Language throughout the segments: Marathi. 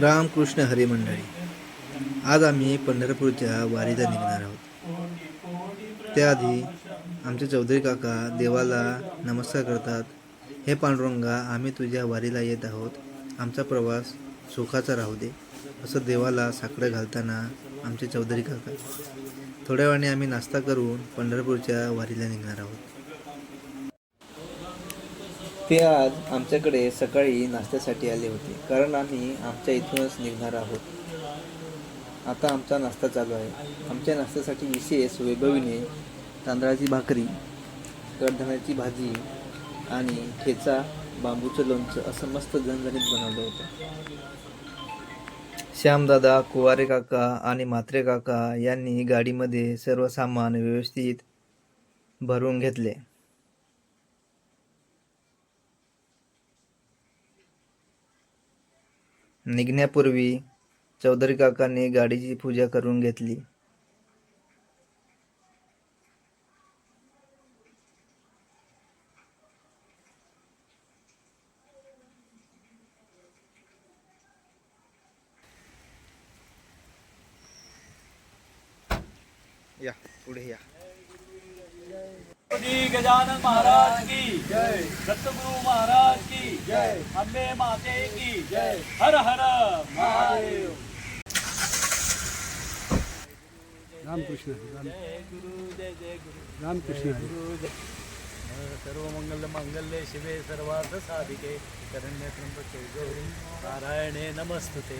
रामकृष्ण हरी मंडळी, आज आम्ही पंढरपूरच्या वारीला निघणार आहोत. त्याआधी आमचे चौधरी काका देवाला नमस्कार करतात. हे पांडुरंगा, आम्ही तुझ्या वारीला येत आहोत, आमचा प्रवास सुखाचा राहू दे, असं देवाला साकडं घालताना आमचे चौधरी काका. थोड्या वेळाने आम्ही नाश्ता करून पंढरपूरच्या वारीला निघणार आहोत. ते आज आमच्याकडे सकाळी नाश्त्यासाठी आले होते, कारण आम्ही आमच्या इथूनच निघणार आहोत. आता आमचा नाश्ता चालू आहे. आमच्या नाश्त्यासाठी विशेष वैभवीने तांदळाची भाकरी, कडधान्याची भाजी आणि ठेचा, बांबूचं लोणचं असं मस्त झणझणीत बनवलं होतं. श्यामदादा, कुवारे काका आणि म्हात्रे काका यांनी गाडीमध्ये सर्व सामान व्यवस्थित भरून घेतले. निघण्यापूर्वी चौधरी काकांनी गाडीची पूजा करून घेतली. या पुढे या. गजानन महाराज की जय, दत्तगुरु महाराज की जय, अंबे माते की जय, हर हर महादेव. रामकृष्ण जय गुरु, जय जय गुरु, रामकृष्ण गुरु जय. सर्व मंगल मंगल्ये शिवे सर्वार्थ साधिके शरण्ये त्र्यंबके गौरी नारायणे नमस्तुते.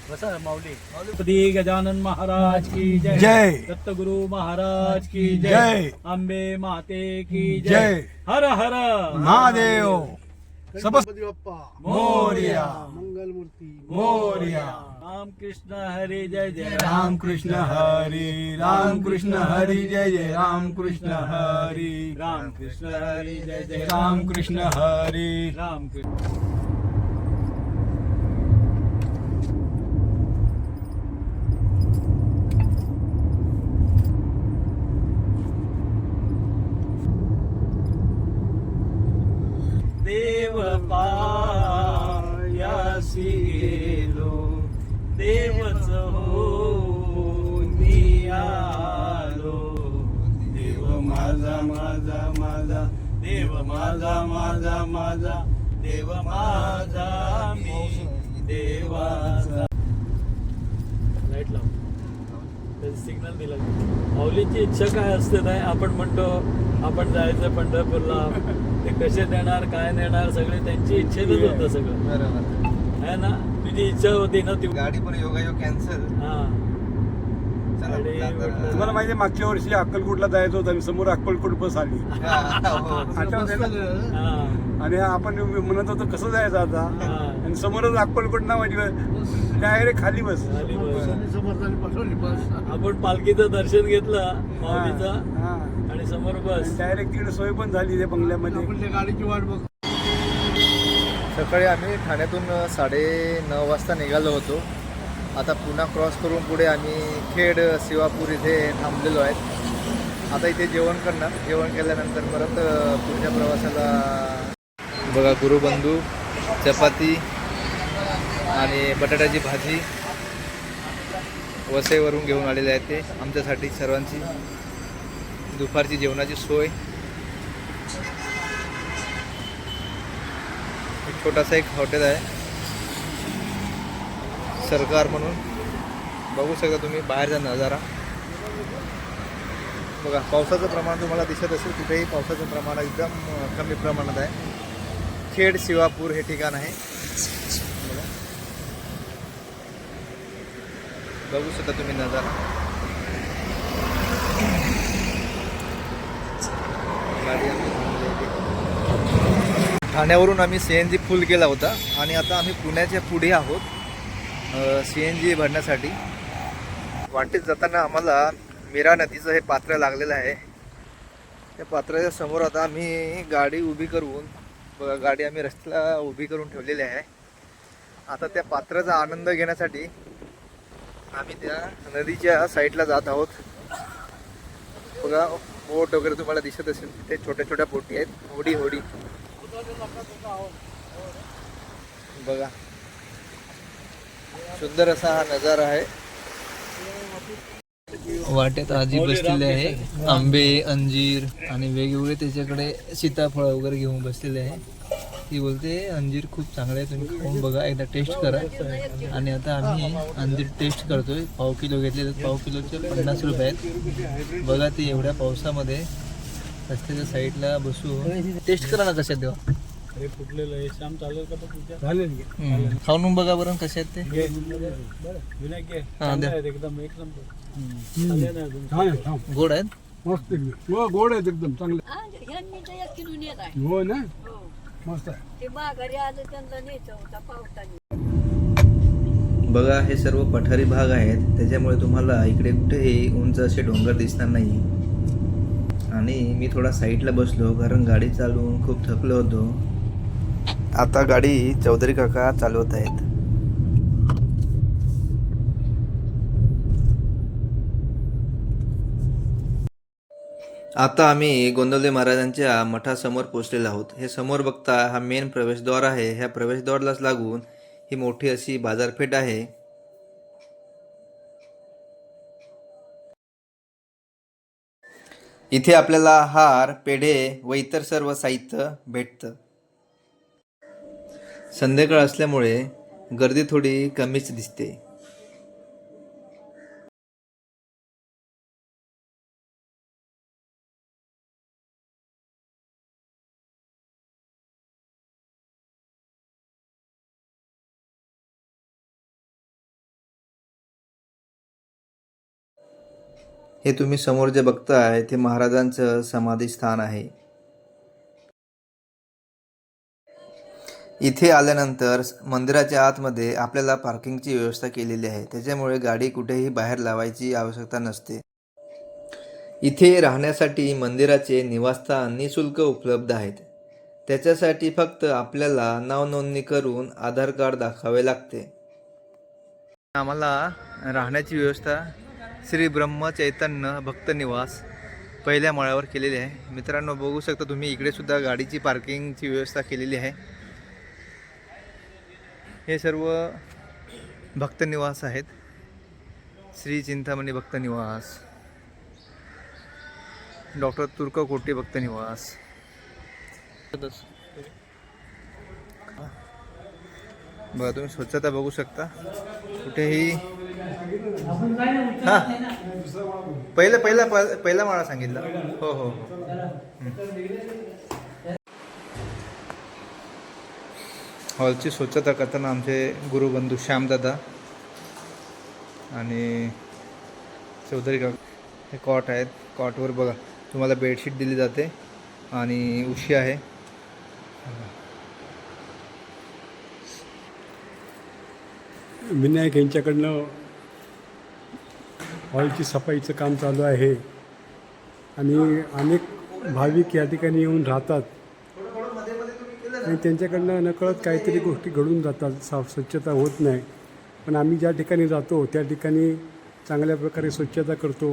बसा माऊली. गजानन महाराज की जय, जय. दत्तगुरु महाराज की जय, जय. अंबे माते की जय, जय. हर हर महादेव. सबस गणपती बाप्पा मोरया, मंगलमूर्ती मोरया. राम कृष्ण हरी जय जय राम कृष्ण हरी, राम कृष्ण हरी, जय जय राम कृष्ण हरी, राम कृष्ण हरी जय जय राम कृष्ण हरी. राम कृष्ण. देव पायासी गेलो, देवच होऊन आलो. देव माझा माझा माझा, देव माझा माझा माझा, देव माझा मी देवाचा. लाईट लाव, सिग्नल दिला. माऊलीची इच्छा काय असते नाही, आपण म्हणतो आपण जायचं पंढरपूरला, ते कसे नेणार काय नेणार सगळे त्यांची इच्छेतच होतं सगळं. बरोबर आहे ना, तुझी इच्छा होती ना ती. गाडी पण योगायोग कॅन्सल. हा, गाडी म्हटलं. तुम्हाला माहिती आहे, मागच्या वर्षी अक्कलकोटला जायचं होतं आणि समोर अक्कलकोट बस आली. आठवतंय ना? हा, आणि आपण म्हणत होतो कसं जायचं आता, हा. आणि समोरच अक्कलकोट नावाची डायरेक्ट खाली बस. झाली बस. समर्थांनी पाठवली बस. आपण पालखीचं दर्शन घेतलं माऊलीचं हा. आणि समोर बस. डायरेक्ट तिकडे सोय पण झाली त्या बंगल्यामध्ये. आपण त्या गाडीची वाट बघ. सकाळी आम्ही ठाण्यातून 9:30 वाजता निघालो होतो. आता पुन्हा क्रॉस करून पुढे आम्ही खेड शिवापूर इथे थांबलेलो आहेत. आता इथे जेवण करणार. जेवण केल्यानंतर परत पुढच्या प्रवासाला. बघा, गुरुबंधू चपाती आणि बटाट्याची भाजी वसईवरून घेऊन आलेले आहेत. ते आमच्यासाठी सर्वांची दुपारची जेवणाची सोय. एक छोटासा एक हॉटेल आहे सरकार म्हणून. बघू शकता तुम्ही बाहेरचा नजारा. बघा, पावसाचं प्रमाण तुम्हाला दिसत असेल. कुठेही पावसाचं प्रमाण एकदम कमी प्रमाणात आहे. खेड शिवापूर हे ठिकाण आहे. बघा, बघू शकता तुम्ही नजारा. गाडी ठाण्यावरून आम्ही CNG फुल केला होता आणि आता आम्ही पुण्याच्या पुढे आहोत CNG भरण्यासाठी. वाटेत जाताना आम्हाला मीरा नदीचं हे पात्र लागलेलं आहे. त्या पात्राच्या समोर आता आम्ही गाडी उभी करून, बघा, गाडी आम्ही रस्त्याला उभी करून ठेवलेली आहे. आता त्या पात्राचा आनंद घेण्यासाठी आम्ही त्या नदीच्या साईडला जात आहोत. बघा, बोट वगैरे तुम्हाला दिसत असेल. तिथे छोट्या छोट्या बोटी आहेत. होडी होडी बघा. सुंदर असा हा नजारा आहे. वाटेत आजी बसलेले आहे, आंबे, अंजीर आणि वेगवेगळे त्याच्याकडे सीताफळ वगैरे घेऊन बसलेले आहे. ती बोलते अंजीर खूप चांगले आहे, तुम्ही खाऊन बघा, एकदा टेस्ट करा. आणि आता आम्ही अंजीर टेस्ट करतोय. पाव किलो घेतले तर पाव किलोचे 50 रुपये आहेत. बघा ते एवढ्या पावसामध्ये रस्त्याच्या साईडला बसू. टेस्ट करा ना कशा देवा. हे फुटलेलं आहे श्याम, चालेल का तुझ्या? चालेल. खाऊन बघा बरं कसे आहेत ते. विनायक घे. हा, चांगले द्या. आहेत एकदम, एक नंबर. चांगले ना अजून. छान आहे, छान. गोड आहेत. मस्त एकदम. हो, गोड आहेत एकदम चांगले. ह्यांनी तर एक किलो नेत आहे. हो ना, हो. मस्त आहे. ते माघारी आलं त्यांना न्यायचा होता पावसाने. बघा हे सर्व पठारी भाग आहेत, त्याच्यामुळे तुम्हाला इकडे कुठेही उंच असे डोंगर दिसणार नाही. आणि मी थोडा साईडला बसलो कारण गाडी चालवून खूप थकलो होतो. आता गाडी चौधरी काका चालवत आहेत. आता आम्ही गोंदवले महाराजांच्या मठासमोर पोहोचलेलो आहोत. हे समोर बघता हा मेन प्रवेशद्वार आहे. ह्या प्रवेशद्वारालाच लागून ही मोठी अशी बाजारपेठ आहे. इथे आपल्याला हार, पेढे व इतर सर्व साहित्य भेटतं. संध्याकाळ असल्यामुळे गर्दी थोडी कमीच दिसते. हे तुम्ही समोर जे बघताय ते महाराजांचं समाधी स्थान आहे. इथे आल्यानंतर मंदिराच्या आतमध्ये आपल्याला पार्किंगची व्यवस्था केलेली आहे, त्याच्यामुळे गाडी कुठेही बाहेर लावायची आवश्यकता नसते. इथे राहण्यासाठी मंदिराचे निवासस्थान निःशुल्क उपलब्ध आहेत. त्याच्यासाठी फक्त आपल्याला नावनोंदणी करून आधार कार्ड दाखवावे लागते. आम्हाला राहण्याची व्यवस्था श्री ब्रह्म चैतन्य भक्त निवास पहिल्या माळ्यावर केलेली आहे. मित्रांनो बघू शकता तुम्ही, इकडे सुद्धा गाडीची पार्किंगची व्यवस्था केलेली आहे. हे सर्व भक्त निवास आहेत. श्री चिंतामणी भक्त निवास, डॉक्टर तुर्ककोटी भक्त निवास. बघा तुम्ही स्वच्छता बघू शकता कुठेही. हां पहिला माळा सांगितला. हो हो हॉलची स्वच्छता करताना आमचे गुरुबंधू श्यामदादा आणि चौधरी काका. हे कॉट आहेत. कॉटवर बघा तुम्हाला बेडशीट दिली जाते आणि उशी आहे. विनायक यांच्याकडनं हॉलची सफाईचं काम चालू आहे आणि अनेक भाविक या ठिकाणी येऊन राहतात आणि त्यांच्याकडनं नकळत काहीतरी गोष्टी घडून जातात. स्वच्छता होत नाही, पण आम्ही ज्या ठिकाणी जातो त्या ठिकाणी चांगल्या प्रकारे स्वच्छता करतो.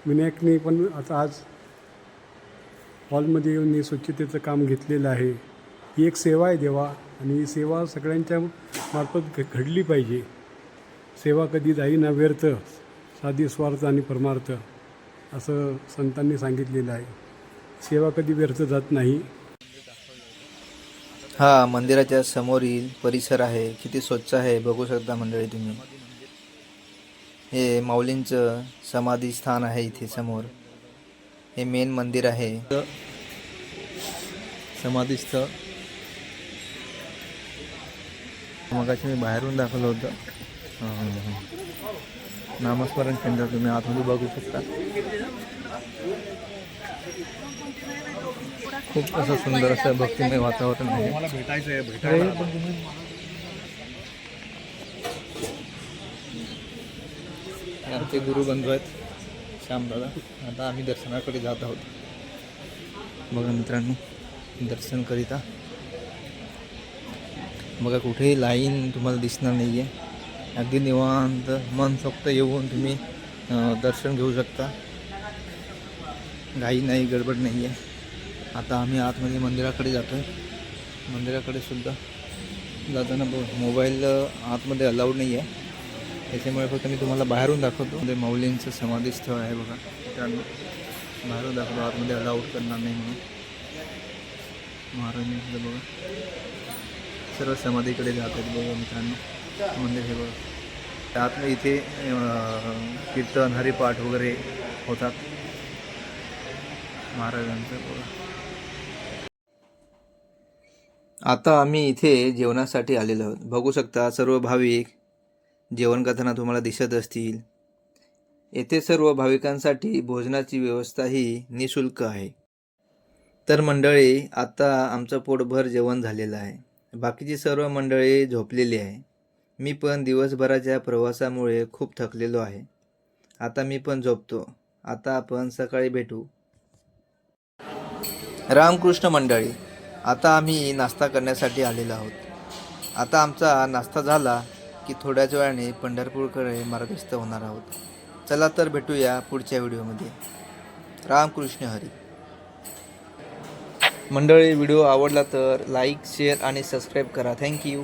विनायकने पण आता आज हॉलमध्ये येऊन स्वच्छतेचं काम घेतलेलं आहे. ही एक सेवा आहे देवा, आणि ही सेवा सगळ्यांच्या मार्फत घडली पाहिजे. सेवा कधी जाईना व्यर्थ, साधी स्वार्थ आणि परमार्थ असं संतांनी सांगितलेलं आहे. सेवा कधी व्यर्थ जात नाही. हा मंदिराच्या समोरील परिसर आहे, किती स्वच्छ आहे बघू शकता मंडळी तुम्ही. हे माऊलींचं समाधी स्थान आहे. इथे समोर हे मेन मंदिर आहे, समाधीस्थळ. मगाशी मी बाहेरून दाखवलं होतं. नामस्मरण केंद्र तुम्ही आतमध्ये बघू शकता. खूप असं सुंदर असं भक्तिमय वातावरण आहे. मला भेटायचं आहे, भेटायला आमचे गुरुबंधू आहेत श्यामदादा. आता आम्ही दर्शनाकडे जात आहोत. बघा मित्रांनो, दर्शन करिता बघा कुठेही लाईन तुम्हाला दिसणार नाही आहे. अगदी निवांत मनसोक्त येऊन तुम्ही दर्शन घेऊ शकता. घाई नाही, गडबड नाही आहे. आता आम्ही आतमध्ये मंदिराकडे जातो आहे. मंदिराकडे सुद्धा जाताना मोबाईल आतमध्ये अलाउड नाही आहे, त्याच्यामुळे फक्त मी तुम्हाला बाहेरून दाखवतो. म्हणजे माऊलींचं समाधीस्थळ आहे बघा, मित्रांनो. बाहेरून दाखवतो, आतमध्ये अलाउड करणार नाही म्हणून. महाराजांचं बघा सर्व समाधीकडे जात आहेत बघा मित्रांनो. मंदिर हे बघा, आतमध्ये इथे कीर्तन हरिपाठ वगैरे होतात महाराजांचं बघा. आता आम्ही इथे जेवणासाठी आलेलो आहोत. बघू शकता सर्व भाविक जेवण करताना तुम्हाला दिसत असतील. येथे सर्व भाविकांसाठी भोजनाची व्यवस्था ही निशुल्क आहे. तर मंडळी, आता आमचं पोटभर जेवण झालेलं आहे. बाकीची सर्व मंडळी झोपलेली आहे. मी पण दिवसभराच्या प्रवासामुळे खूप थकलेलो आहे. आता मी पण झोपतो. आता आपण सकाळी भेटू. रामकृष्ण मंडळी, आता आम्ही नाश्ता करण्यासाठी आलेलो आहोत. आता आमचा नाश्ता झाला की थोड्याच वेळाने पंढरपूरकडे मार्गस्थ होणार आहोत. चला तर भेटूया पुढच्या व्हिडिओमध्ये. रामकृष्ण हरी. मंडळी, व्हिडिओ आवडला तर लाईक, शेअर आणि सबस्क्राईब करा. थँक्यू.